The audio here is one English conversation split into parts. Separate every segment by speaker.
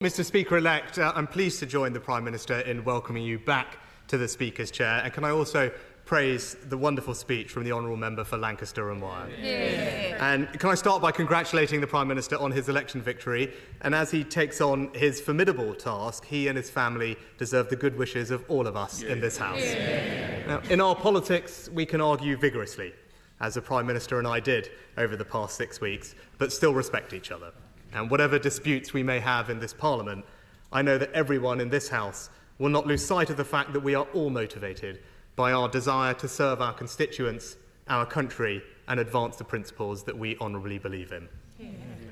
Speaker 1: Mr. Speaker-elect, I'm pleased to join the Prime Minister in welcoming you back to the Speaker's chair. And can I also praise the wonderful speech from the Honourable Member for Lancaster and Wyre? Yeah. And can I start by congratulating the Prime Minister on his election victory. And as he takes on his formidable task, he and his family deserve the good wishes of all of us in this House. Yeah. Now, in our politics, we can argue vigorously, as the Prime Minister and I did over the past 6 weeks, but still respect each other. And whatever disputes we may have in this Parliament, I know that everyone in this House will not lose sight of the fact that we are all motivated by our desire to serve our constituents, our country, and advance the principles that we honourably believe in. Yeah.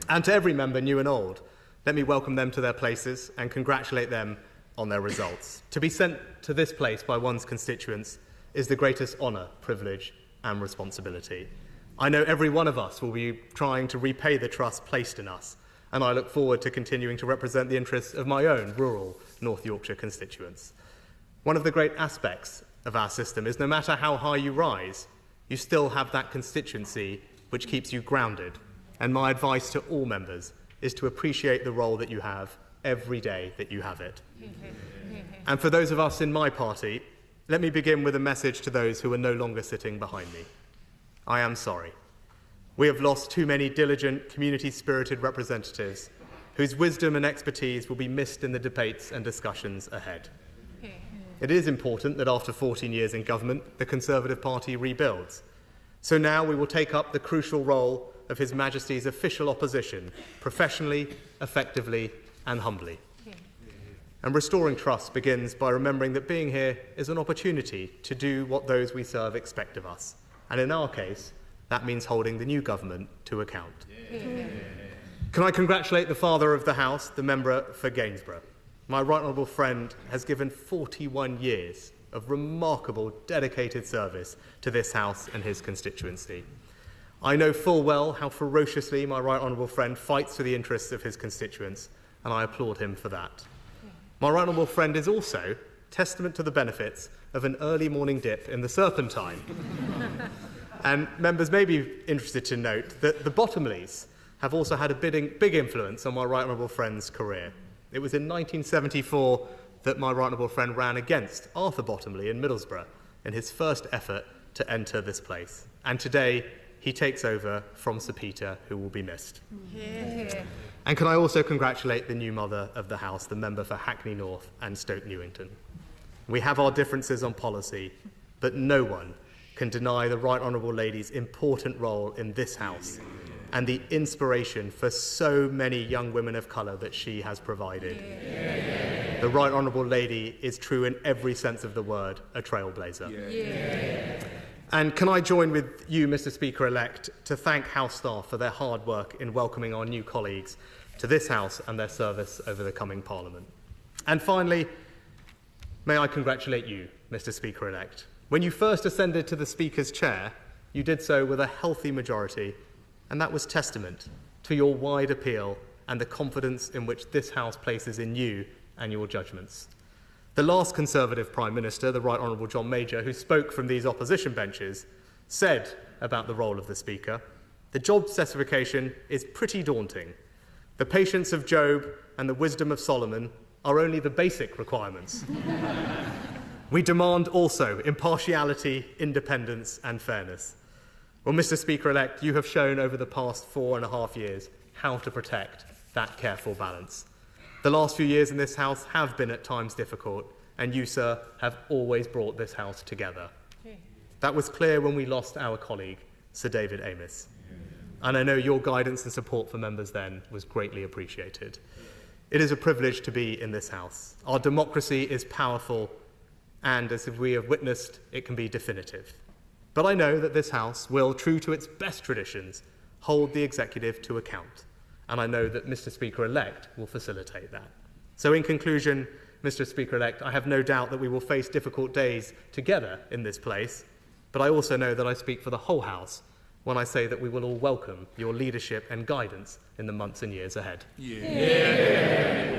Speaker 1: And to every member, new and old, let me welcome them to their places and congratulate them on their results. To be sent to this place by one's constituents is the greatest honour, privilege, and responsibility. I know every one of us will be trying to repay the trust placed in us, and I look forward to continuing to represent the interests of my own rural North Yorkshire constituents. One of the great aspects of our system is no matter how high you rise, you still have that constituency which keeps you grounded. And my advice to all members is to appreciate the role that you have every day that you have it. And for those of us in my party, let me begin with a message to those who are no longer sitting behind me. I am sorry. We have lost too many diligent, community-spirited representatives whose wisdom and expertise will be missed in the debates and discussions ahead. It is important that after 14 years in government, the Conservative Party rebuilds. So now we will take up the crucial role of His Majesty's official opposition, professionally, effectively and humbly. And restoring trust begins by remembering that being here is an opportunity to do what those we serve expect of us. And in our case, that means holding the new government to account. Yeah. Can I congratulate the Father of the House, the member for Gainsborough? My right honourable friend has given 41 years of remarkable, dedicated service to this House and his constituency. I know full well how ferociously my right honourable friend fights for the interests of his constituents, and I applaud him for that. My right honourable friend is also testament to the benefits of an early morning dip in the Serpentine. And members may be interested to note that the Bottomleys have also had a big influence on my right honourable friend's career. It was in 1974 that my right honourable friend ran against Arthur Bottomley in Middlesbrough in his first effort to enter this place. And today, he takes over from Sir Peter, who will be missed. Yeah. And can I also congratulate the new mother of the House, the member for Hackney North and Stoke Newington. We have our differences on policy, but no one can deny the Right Honourable Lady's important role in this House and the inspiration for so many young women of colour that she has provided. Yeah. The Right Honourable Lady is true in every sense of the word, a trailblazer. Yeah. And can I join with you, Mr. Speaker-elect, to thank House staff for their hard work in welcoming our new colleagues to this House and their service over the coming Parliament. And finally, may I congratulate you, Mr. Speaker-elect. When you first ascended to the Speaker's chair, you did so with a healthy majority, and that was testament to your wide appeal and the confidence in which this House places in you and your judgments. The last Conservative Prime Minister, the Right Honourable John Major, who spoke from these opposition benches, said about the role of the Speaker, "The job specification is pretty daunting. The patience of Job and the wisdom of Solomon are only the basic requirements. We demand also impartiality, independence and fairness." Well, Mr. Speaker-elect, you have shown over the past 4.5 years how to protect that careful balance. The last few years in this House have been at times difficult, and you, sir, have always brought this House together. That was clear when we lost our colleague, Sir David Amess. And I know your guidance and support for members then was greatly appreciated. It is a privilege to be in this House. Our democracy is powerful, and as we have witnessed, it can be definitive. But I know that this House will, true to its best traditions, hold the executive to account. And I know that Mr. Speaker-elect will facilitate that. So in conclusion, Mr. Speaker-elect, I have no doubt that we will face difficult days together in this place, but I also know that I speak for the whole House when I say that we will all welcome your leadership and guidance in the months and years ahead. Yeah.